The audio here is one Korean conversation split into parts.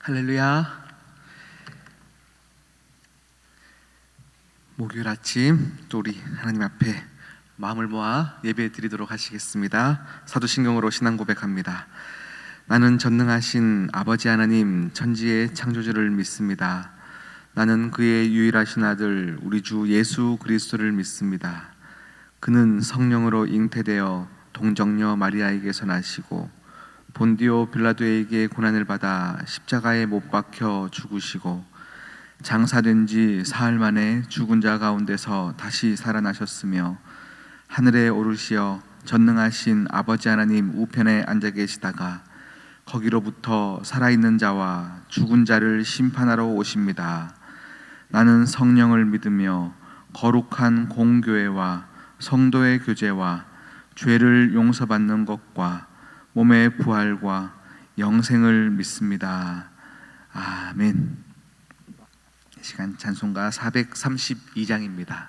할렐루야. 목요일 아침 또 우리 하나님 앞에 마음을 모아 예배 드리도록 하시겠습니다. 사도신경으로 신앙 고백합니다. 나는 전능하신 아버지 하나님 천지의 창조주를 믿습니다. 나는 그의 유일하신 아들 우리 주 예수 그리스도를 믿습니다. 그는 성령으로 잉태되어 동정녀 마리아에게서 나시고 본디오 빌라도에게 고난을 받아 십자가에 못 박혀 죽으시고 장사된 지 사흘 만에 죽은 자 가운데서 다시 살아나셨으며 하늘에 오르시어 전능하신 아버지 하나님 우편에 앉아 계시다가 거기로부터 살아있는 자와 죽은 자를 심판하러 오십니다. 나는 성령을 믿으며 거룩한 공교회와 성도의 교제와 죄를 용서받는 것과 몸의 부활과 영생을 믿습니다. 아멘. 시간 찬송가 432장입니다.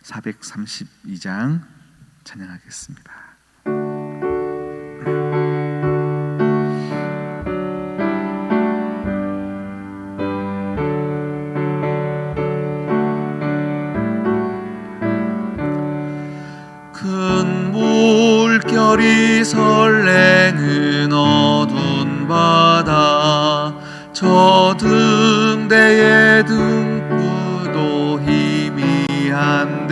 432장 찬양하겠습니다. 큰 물결이 설레는 어두운 바다 저 등대의 등불도 희미한데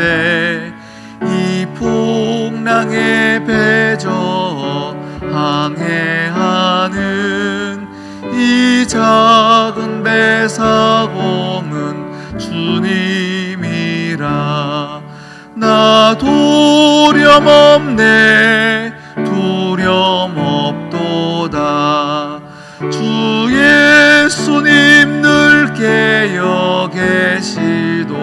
이 풍랑에 배저 항해하는 이 작은 배사공은 주님이라. 나 두려움없네 두려움없도다. 주 예수님 늘 깨어 계시도다.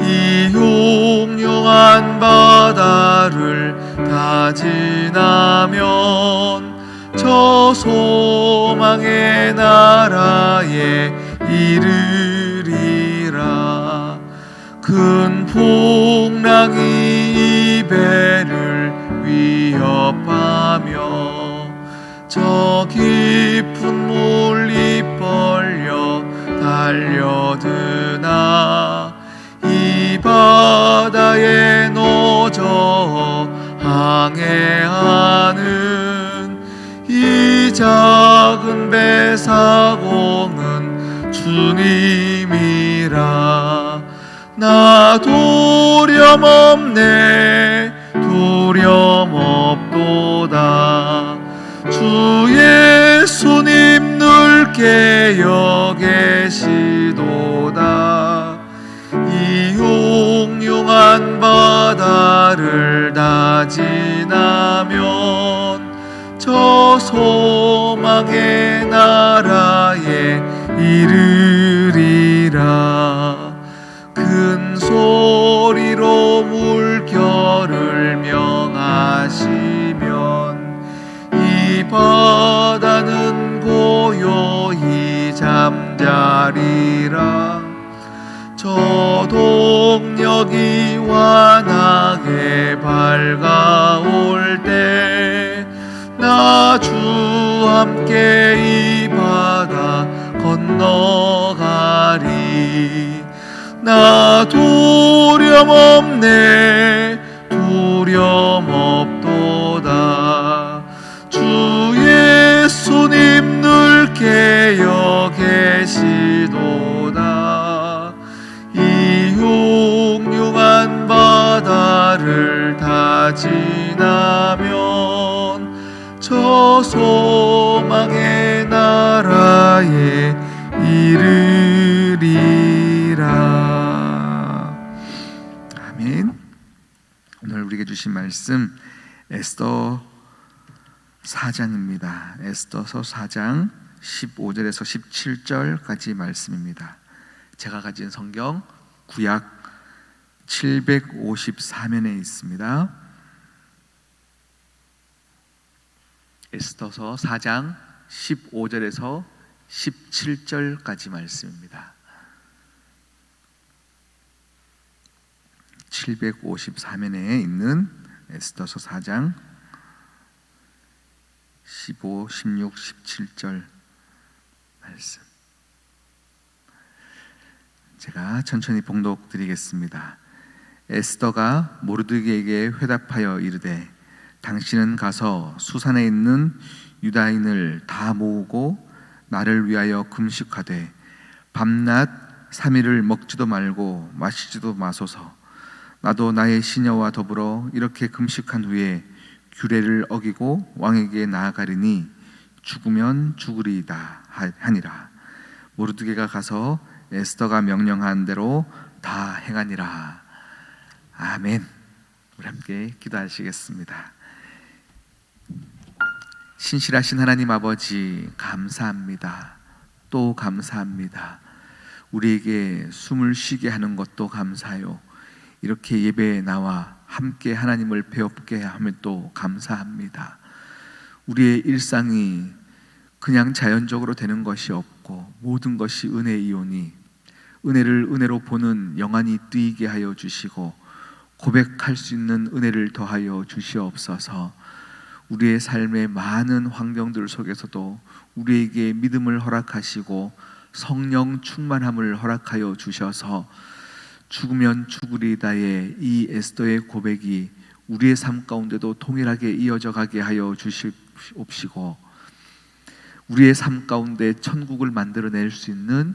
이 용용한 바다를 다 지나면 저 소망의 나라에 이르리라. 큰 풍랑이 이 배를 위협하며 저 깊은 물이 벌려 달려드나 이 바다에 노저 항해하는 이 작은 배사공은 주님이라. 나 두려움없네 두려움없도다. 주 예수님 늘 깨어 계시도다. 이 용용한 바다를 다 지나면 저 소망의 나라에 이르리라. 큰 소리로 물결을 명하시면 이 바다는 고요히 잠자리라. 저 동력이 환하게 밝아올 때 나 주 함께 이 바다 건너가리. 나 두려움없네 두려움없도다. 주 예수님 늘 깨어 계시도다. 이 용용한 바다를 다 지나면 저 소망의 나라에 이르리라. 아멘. 오늘 우리에게 주신 말씀 에스더 4장입니다. 에스더서 4장 15절에서 17절까지 말씀입니다. 제가 가진 성경 구약 754면에 있습니다. 에스더서 4장 15절에서 17절까지 말씀입니다. 754면에 있는 에스더서 4장 15, 16, 17절 말씀. 제가 천천히 봉독 드리겠습니다. 에스더가 모르드게에게 회답하여 이르되 당신은 가서 수산에 있는 유다인을 다 모으고 나를 위하여 금식하되 밤낮 3일을 먹지도 말고 마시지도 마소서. 나도 나의 시녀와 더불어 이렇게 금식한 후에 규례를 어기고 왕에게 나아가리니 죽으면 죽으리이다 하니라. 모르드게가 가서 에스더가 명령한 대로 다 행하니라. 아멘. 우리 함께 기도하시겠습니다. 신실하신 하나님 아버지, 감사합니다. 또 감사합니다. 우리에게 숨을 쉬게 하는 것도 감사요, 이렇게 예배에 나와 함께 하나님을 배웁게 하면 또 감사합니다. 우리의 일상이 그냥 자연적으로 되는 것이 없고 모든 것이 은혜이오니 은혜를 은혜로 보는 영안이 뜨이게 하여 주시고 고백할 수 있는 은혜를 더하여 주시옵소서. 우리의 삶의 많은 환경들 속에서도 우리에게 믿음을 허락하시고 성령 충만함을 허락하여 주셔서 죽으면 죽으리다의 이 에스더의 고백이 우리의 삶 가운데도 동일하게 이어져 가게 하여 주시옵시고 우리의 삶 가운데 천국을 만들어낼 수 있는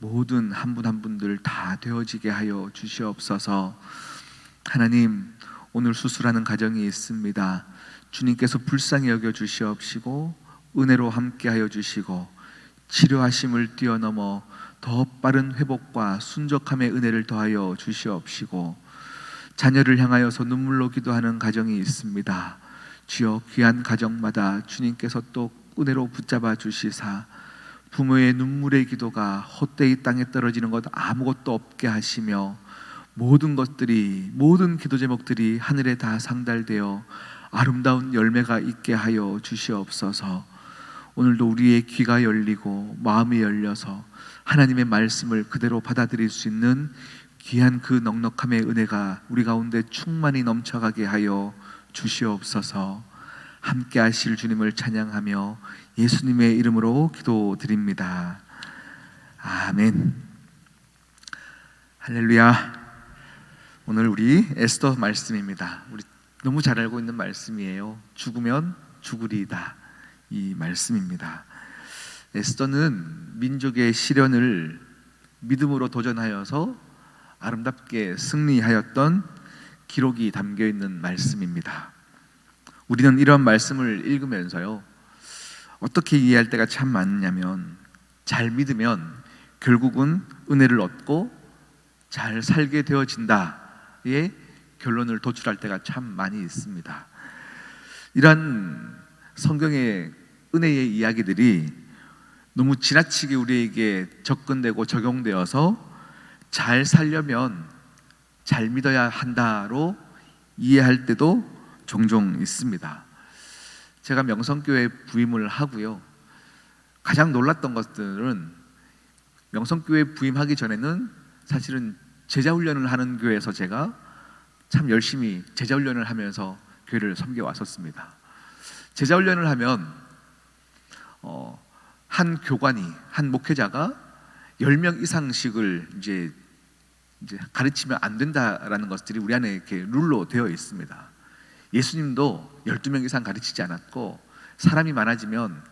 모든 한 분 한 분들 다 되어지게 하여 주시옵소서. 하나님, 오늘 수술하는 가정이 있습니다. 주님께서 불쌍히 여겨 주시옵시고 은혜로 함께하여 주시고 치료하심을 뛰어넘어 더 빠른 회복과 순적함의 은혜를 더하여 주시옵시고 자녀를 향하여서 눈물로 기도하는 가정이 있습니다. 주여, 귀한 가정마다 주님께서 또 은혜로 붙잡아 주시사 부모의 눈물의 기도가 헛되이 땅에 떨어지는 것 아무것도 없게 하시며 모든 것들이, 모든 기도 제목들이 하늘에 다 상달되어 아름다운 열매가 있게 하여 주시옵소서. 오늘도 우리의 귀가 열리고 마음이 열려서 하나님의 말씀을 그대로 받아들일 수 있는 귀한 그 넉넉함의 은혜가 우리 가운데 충만히 넘쳐가게 하여 주시옵소서. 함께 하실 주님을 찬양하며 예수님의 이름으로 기도드립니다. 아멘. 할렐루야. 오늘 우리 에스더 말씀입니다. 우리 너무 잘 알고 있는 말씀이에요. 죽으면 죽으리이다, 이 말씀입니다. 에스더는 민족의 시련을 믿음으로 도전하여서 아름답게 승리하였던 기록이 담겨 있는 말씀입니다. 우리는 이런 말씀을 읽으면서요, 어떻게 이해할 때가 참 많냐면, 잘 믿으면 결국은 은혜를 얻고 잘 살게 되어진다의 결론을 도출할 때가 참 많이 있습니다. 이런 성경의 은혜의 이야기들이 너무 지나치게 우리에게 접근되고 적용되어서 잘 살려면 잘 믿어야 한다로 이해할 때도 종종 있습니다. 제가 명성교회 부임을 하고요, 가장 놀랐던 것들은 명성교회 부임하기 전에는 사실은 제자훈련을 하는 교회에서 제가 참 열심히 제자훈련을 하면서 교회를 섬겨 왔었습니다. 제자훈련을 하면 한 교관이, 한 목회자가 10명 이상씩을 이제 가르치면 안 된다라는 것들이 우리 안에 이렇게 룰로 되어 있습니다. 예수님도 12명 이상 가르치지 않았고, 사람이 많아지면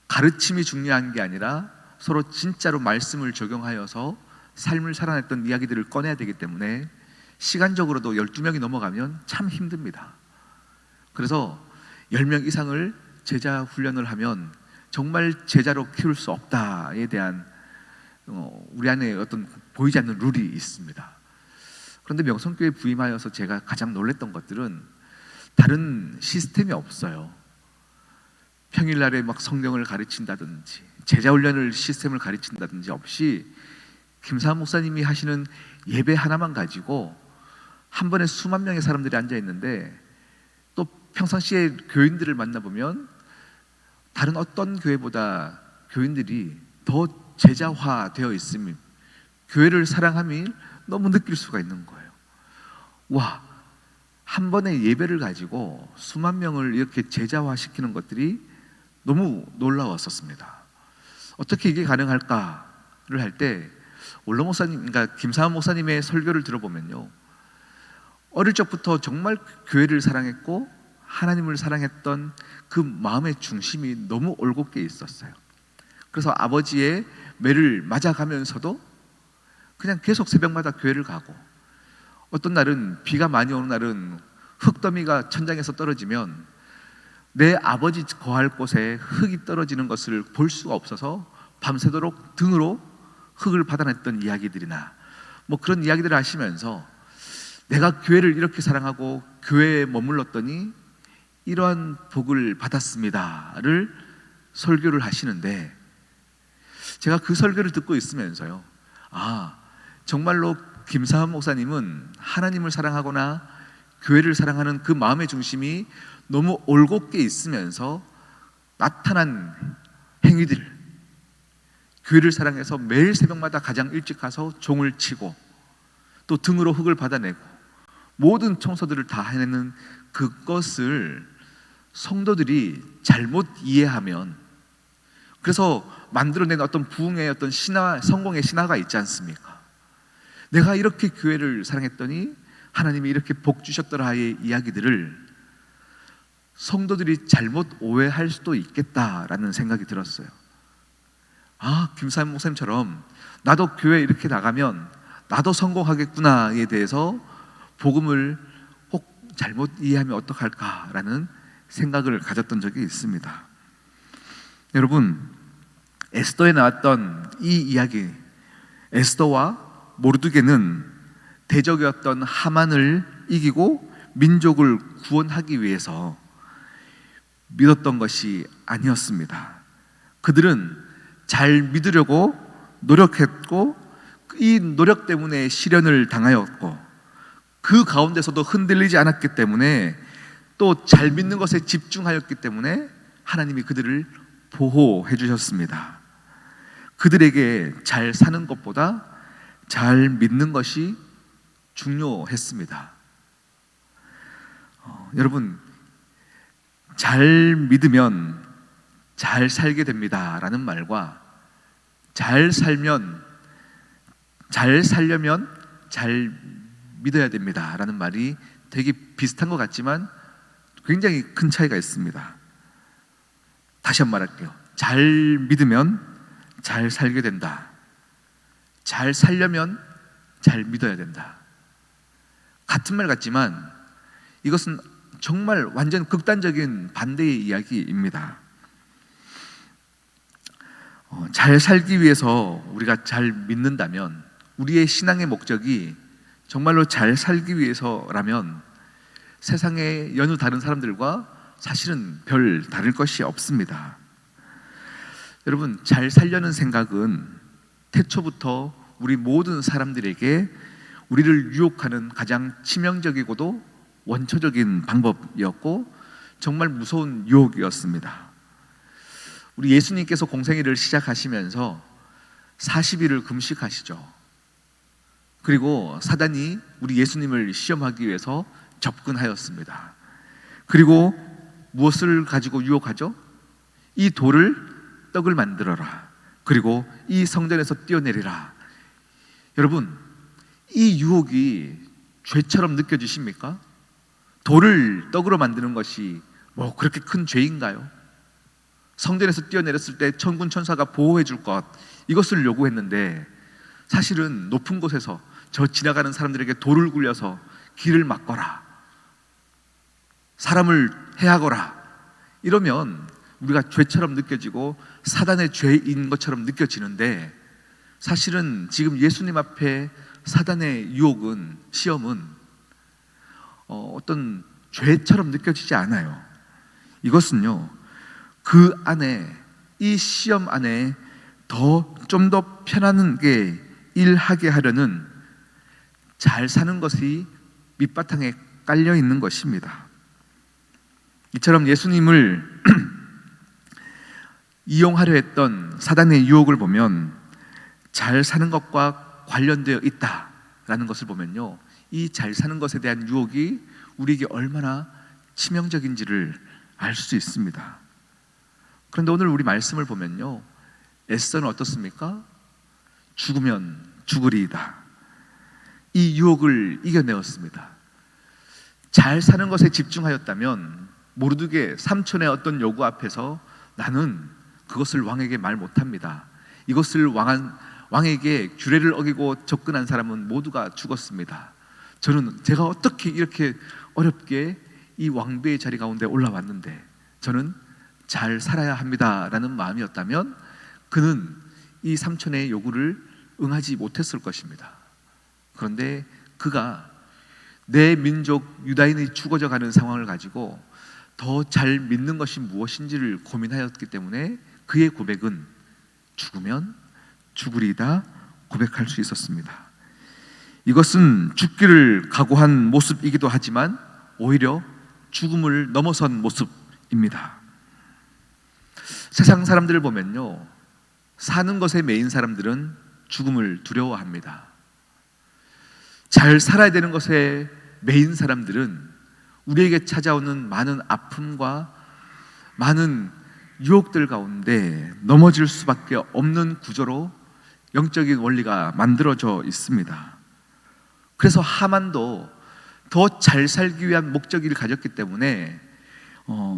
가르침이 중요한 게 아니라 서로 진짜로 말씀을 적용하여서 삶을 살아냈던 이야기들을 꺼내야 되기 때문에 시간적으로도 12명이 넘어가면 참 힘듭니다. 그래서 10명 이상을 제자 훈련을 하면 정말 제자로 키울 수 없다에 대한 우리 안에 어떤 보이지 않는 룰이 있습니다. 그런데 명성교회 부임하여서 제가 가장 놀랐던 것들은 다른 시스템이 없어요. 평일날에 막 성경을 가르친다든지 제자훈련을 시스템을 가르친다든지 없이 김사한 목사님이 하시는 예배 하나만 가지고 한 번에 수만 명의 사람들이 앉아 있는데, 또 평상시에 교인들을 만나보면 다른 어떤 교회보다 교인들이 더 제자화되어 있음이, 교회를 사랑함이 너무 느낄 수가 있는 거예요. 와, 한 번의 예배를 가지고 수만 명을 이렇게 제자화시키는 것들이 너무 놀라웠었습니다. 어떻게 이게 가능할까를 할 때 원로 목사님, 그러니까 김사환 목사님의 설교를 들어보면요, 어릴 적부터 정말 교회를 사랑했고 하나님을 사랑했던 그 마음의 중심이 너무 올곧게 있었어요. 그래서 아버지의 매를 맞아가면서도 그냥 계속 새벽마다 교회를 가고, 어떤 날은 비가 많이 오는 날은 흙더미가 천장에서 떨어지면 내 아버지 거할 곳에 흙이 떨어지는 것을 볼 수가 없어서 밤새도록 등으로 흙을 받아냈던 이야기들이나 뭐 그런 이야기들을 하시면서 내가 교회를 이렇게 사랑하고 교회에 머물렀더니 이러한 복을 받았습니다를 설교를 하시는데, 제가 그 설교를 듣고 있으면서요, 정말로 김사환 목사님은 하나님을 사랑하거나 교회를 사랑하는 그 마음의 중심이 너무 올곧게 있으면서 나타난 행위들, 교회를 사랑해서 매일 새벽마다 가장 일찍 가서 종을 치고 또 등으로 흙을 받아내고 모든 청소들을 다 해내는 그것을 성도들이 잘못 이해하면, 그래서 만들어낸 어떤 부흥의 어떤 신화, 성공의 신화가 있지 않습니까? 내가 이렇게 교회를 사랑했더니 하나님이 이렇게 복 주셨더라의 이야기들을 성도들이 잘못 오해할 수도 있겠다라는 생각이 들었어요. 김사임 목사님처럼 나도 교회 이렇게 나가면 나도 성공하겠구나에 대해서 복음을 혹 잘못 이해하면 어떡할까라는 생각을 가졌던 적이 있습니다. 여러분, 에스더에 나왔던 이 이야기, 에스더와 모르드게는 대적이었던 하만을 이기고 민족을 구원하기 위해서 믿었던 것이 아니었습니다. 그들은 잘 믿으려고 노력했고 이 노력 때문에 시련을 당하였고 그 가운데서도 흔들리지 않았기 때문에 또 잘 믿는 것에 집중하였기 때문에 하나님이 그들을 보호해 주셨습니다. 그들에게 잘 사는 것보다 잘 믿는 것이 중요했습니다. 여러분, 잘 믿으면 잘 살게 됩니다 라는 말과 잘 살려면 잘 믿어야 됩니다 라는 말이 되게 비슷한 것 같지만 굉장히 큰 차이가 있습니다. 다시 한번 말할게요. 잘 믿으면 잘 살게 된다. 잘 살려면 잘 믿어야 된다. 같은 말 같지만 이것은 정말 완전 극단적인 반대의 이야기입니다. 잘 살기 위해서 우리가 잘 믿는다면, 우리의 신앙의 목적이 정말로 잘 살기 위해서라면 세상의 여느 다른 사람들과 사실은 별 다를 것이 없습니다. 여러분, 잘 살려는 생각은 태초부터 우리 모든 사람들에게 우리를 유혹하는 가장 치명적이고도 원초적인 방법이었고 정말 무서운 유혹이었습니다. 우리 예수님께서 공생애를 시작하시면서 40일을 금식하시죠. 그리고 사단이 우리 예수님을 시험하기 위해서 접근하였습니다. 그리고 무엇을 가지고 유혹하죠? 이 돌을 떡을 만들어라. 그리고 이 성전에서 뛰어내리라. 여러분, 이 유혹이 죄처럼 느껴지십니까? 돌을 떡으로 만드는 것이 뭐 그렇게 큰 죄인가요? 성전에서 뛰어내렸을 때 천군 천사가 보호해 줄 것, 이것을 요구했는데 사실은 높은 곳에서 저 지나가는 사람들에게 돌을 굴려서 길을 막거라, 사람을 해하거라, 이러면 우리가 죄처럼 느껴지고 사단의 죄인 것처럼 느껴지는데, 사실은 지금 예수님 앞에 사단의 유혹은, 시험은 어떤 죄처럼 느껴지지 않아요. 이것은요, 그 안에, 이 시험 안에 좀 더 편안하게 일하게 하려는 잘 사는 것이 밑바탕에 깔려 있는 것입니다. 이처럼 예수님을 이용하려 했던 사단의 유혹을 보면 잘 사는 것과 관련되어 있다라는 것을 보면요, 이 잘 사는 것에 대한 유혹이 우리에게 얼마나 치명적인지를 알 수 있습니다. 그런데 오늘 우리 말씀을 보면요, 에스더는 어떻습니까? 죽으면 죽으리이다. 이 유혹을 이겨내었습니다. 잘 사는 것에 집중하였다면 모르드게 삼촌의 어떤 요구 앞에서 나는 그것을 왕에게 말 못합니다. 이것을 왕에게 규례를 어기고 접근한 사람은 모두가 죽었습니다. 제가 어떻게 이렇게 어렵게 이 왕비의 자리 가운데 올라왔는데 저는 잘 살아야 합니다라는 마음이었다면 그는 이 삼촌의 요구를 응하지 못했을 것입니다. 그런데 그가 내 민족 유다인이 죽어져 가는 상황을 가지고 더 잘 믿는 것이 무엇인지를 고민하였기 때문에 그의 고백은 죽으면 죽으리이다 고백할 수 있었습니다. 이것은 죽기를 각오한 모습이기도 하지만 오히려 죽음을 넘어선 모습입니다. 세상 사람들을 보면요, 사는 것에 매인 사람들은 죽음을 두려워합니다. 잘 살아야 되는 것에 매인 사람들은 우리에게 찾아오는 많은 아픔과 많은 유혹들 가운데 넘어질 수밖에 없는 구조로 영적인 원리가 만들어져 있습니다. 그래서 하만도 더 잘 살기 위한 목적을 가졌기 때문에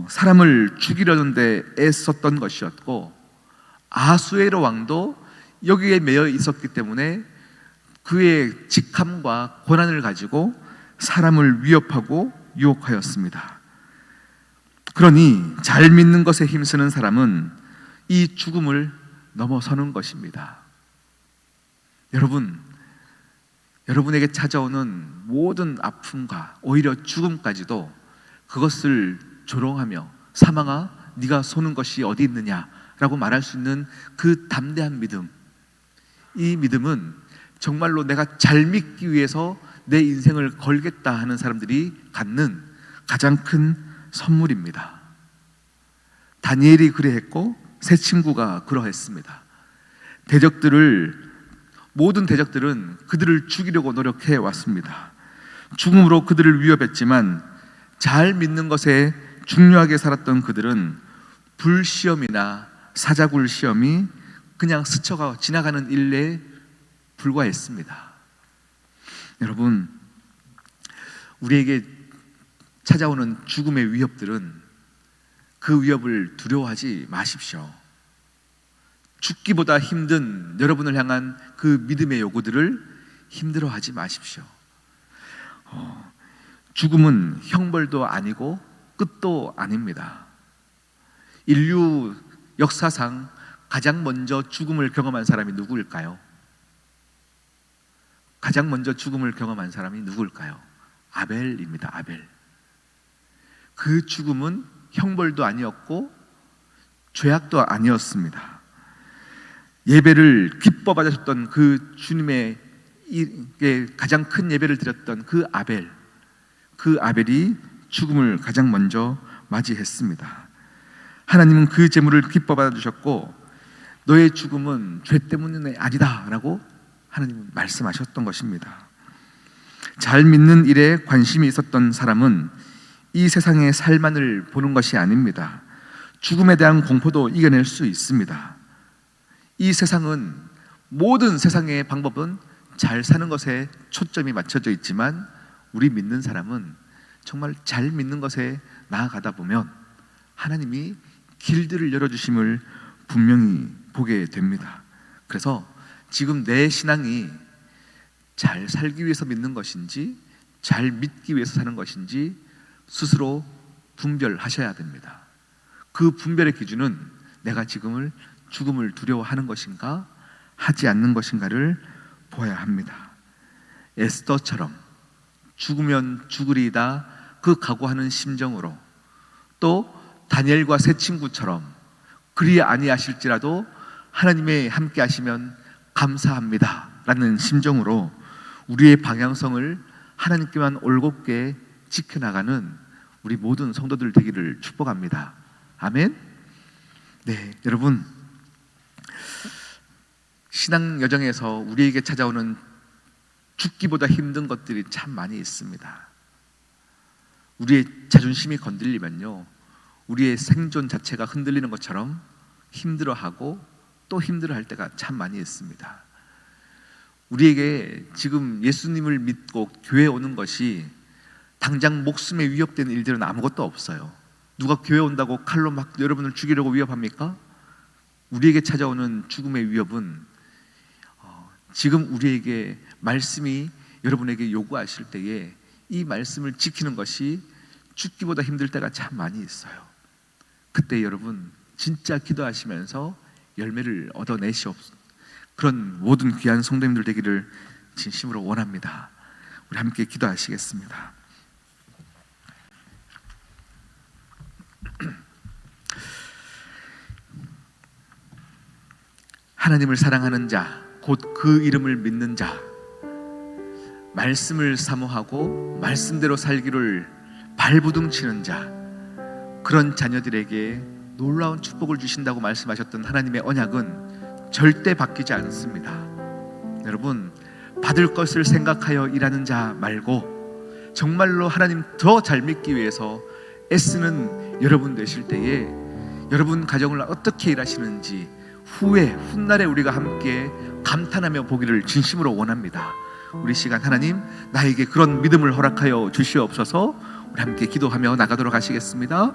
사람을 죽이려는 데 애썼던 것이었고, 아수에로 왕도 여기에 매여 있었기 때문에 그의 직함과 권한을 가지고 사람을 위협하고 유혹하였습니다. 그러니 잘 믿는 것에 힘쓰는 사람은 이 죽음을 넘어서는 것입니다. 여러분에게 찾아오는 모든 아픔과 오히려 죽음까지도 그것을 조롱하며 사망아 네가 쏘는 것이 어디 있느냐라고 말할 수 있는 그 담대한 믿음, 이 믿음은 정말로 내가 잘 믿기 위해서 내 인생을 걸겠다 하는 사람들이 갖는 가장 큰 선물입니다. 다니엘이 그래했고 세 친구가 그러했습니다. 모든 대적들은 그들을 죽이려고 노력해 왔습니다. 죽음으로 그들을 위협했지만 잘 믿는 것에 중요하게 살았던 그들은 불시험이나 사자굴 시험이 그냥 스쳐가 지나가는 일에 불과했습니다. 여러분, 우리에게 찾아오는 죽음의 위협들은 그 위협을 두려워하지 마십시오. 죽기보다 힘든 여러분을 향한 그 믿음의 요구들을 힘들어하지 마십시오. 죽음은 형벌도 아니고 끝도 아닙니다. 인류 역사상 가장 먼저 죽음을 경험한 사람이 누구일까요? 가장 먼저 죽음을 경험한 사람이 누구일까요? 아벨입니다. 아벨. 그 죽음은 형벌도 아니었고 죄악도 아니었습니다. 예배를 기뻐 받으셨던 그 주님의 가장 큰 예배를 드렸던 그 아벨이 죽음을 가장 먼저 맞이했습니다. 하나님은 그 제물을 기뻐 받아주셨고 너의 죽음은 죄 때문이 아니다 라고 하나님은 말씀하셨던 것입니다. 잘 믿는 일에 관심이 있었던 사람은 이 세상의 살만을 보는 것이 아닙니다. 죽음에 대한 공포도 이겨낼 수 있습니다. 이 세상은, 모든 세상의 방법은 잘 사는 것에 초점이 맞춰져 있지만 우리 믿는 사람은 정말 잘 믿는 것에 나아가다 보면 하나님이 길들을 열어주심을 분명히 보게 됩니다. 그래서 지금 내 신앙이 잘 살기 위해서 믿는 것인지 잘 믿기 위해서 사는 것인지 스스로 분별하셔야 됩니다. 그 분별의 기준은 내가 지금을 죽음을 두려워하는 것인가 하지 않는 것인가를 보아야 합니다. 에스더처럼 죽으면 죽으리이다 그 각오하는 심정으로, 또 다니엘과 세 친구처럼 그리 아니하실지라도 하나님의 함께 하시면 감사합니다 라는 심정으로 우리의 방향성을 하나님께만 올곧게 지켜나가는 우리 모든 성도들 되기를 축복합니다. 아멘. 네, 여러분, 신앙 여정에서 우리에게 찾아오는 죽기보다 힘든 것들이 참 많이 있습니다. 우리의 자존심이 건들리면요, 우리의 생존 자체가 흔들리는 것처럼 힘들어하고 또 힘들어할 때가 참 많이 있습니다. 우리에게 지금 예수님을 믿고 교회에 오는 것이 당장 목숨에 위협되는 일들은 아무것도 없어요. 누가 교회 온다고 칼로 막 여러분을 죽이려고 위협합니까? 우리에게 찾아오는 죽음의 위협은 지금 우리에게 말씀이 여러분에게 요구하실 때에 이 말씀을 지키는 것이 죽기보다 힘들 때가 참 많이 있어요. 그때 여러분 진짜 기도하시면서 열매를 얻어내시옵소서. 그런 모든 귀한 성도님들 되기를 진심으로 원합니다. 우리 함께 기도하시겠습니다. 하나님을 사랑하는 자, 곧 그 이름을 믿는 자, 말씀을 사모하고 말씀대로 살기를 발부둥치는 자, 그런 자녀들에게 놀라운 축복을 주신다고 말씀하셨던 하나님의 언약은 절대 바뀌지 않습니다. 여러분, 받을 것을 생각하여 일하는 자 말고 정말로 하나님 더 잘 믿기 위해서 애쓰는 여러분 되실 때에 여러분 가정을 어떻게 일하시는지 후에 훗날에 우리가 함께 감탄하며 보기를 진심으로 원합니다. 우리 시간 하나님 나에게 그런 믿음을 허락하여 주시옵소서. 우리 함께 기도하며 나가도록 하시겠습니다.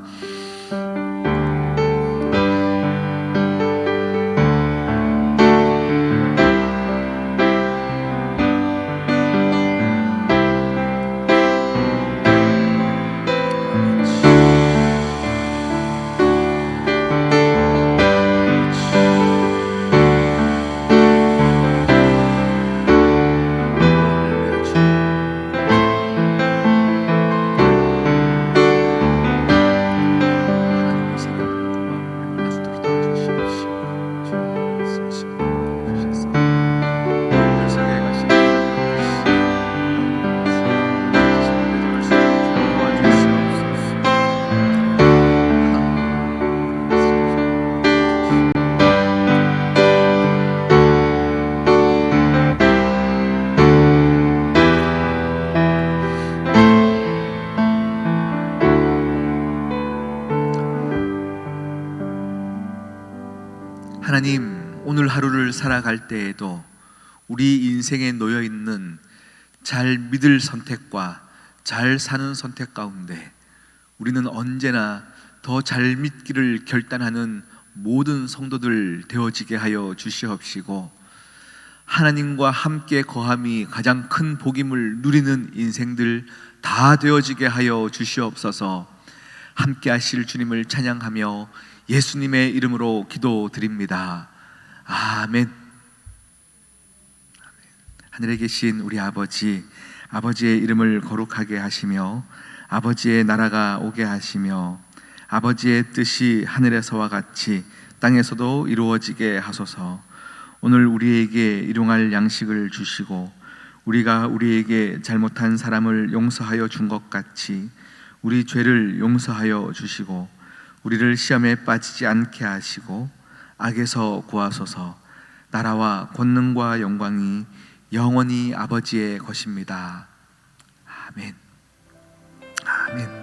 하나님, 오늘 하루를 살아갈 때에도 우리 인생에 놓여 있는 잘 믿을 선택과 잘 사는 선택 가운데 우리는 언제나 더 잘 믿기를 결단하는 모든 성도들 되어지게 하여 주시옵시고, 하나님과 함께 거함이 가장 큰 복임을 누리는 인생들 다 되어지게 하여 주시옵소서. 함께 하실 주님을 찬양하며 예수님의 이름으로 기도드립니다. 아멘. 하늘에 계신 우리 아버지, 아버지의 이름을 거룩하게 하시며 아버지의 나라가 오게 하시며 아버지의 뜻이 하늘에서와 같이 땅에서도 이루어지게 하소서. 오늘 우리에게 일용할 양식을 주시고 우리가 우리에게 잘못한 사람을 용서하여 준 것 같이 우리 죄를 용서하여 주시고 우리를 시험에 빠지지 않게 하시고 악에서 구하소서. 나라와 권능과 영광이 영원히 아버지의 것입니다. 아멘. 아멘.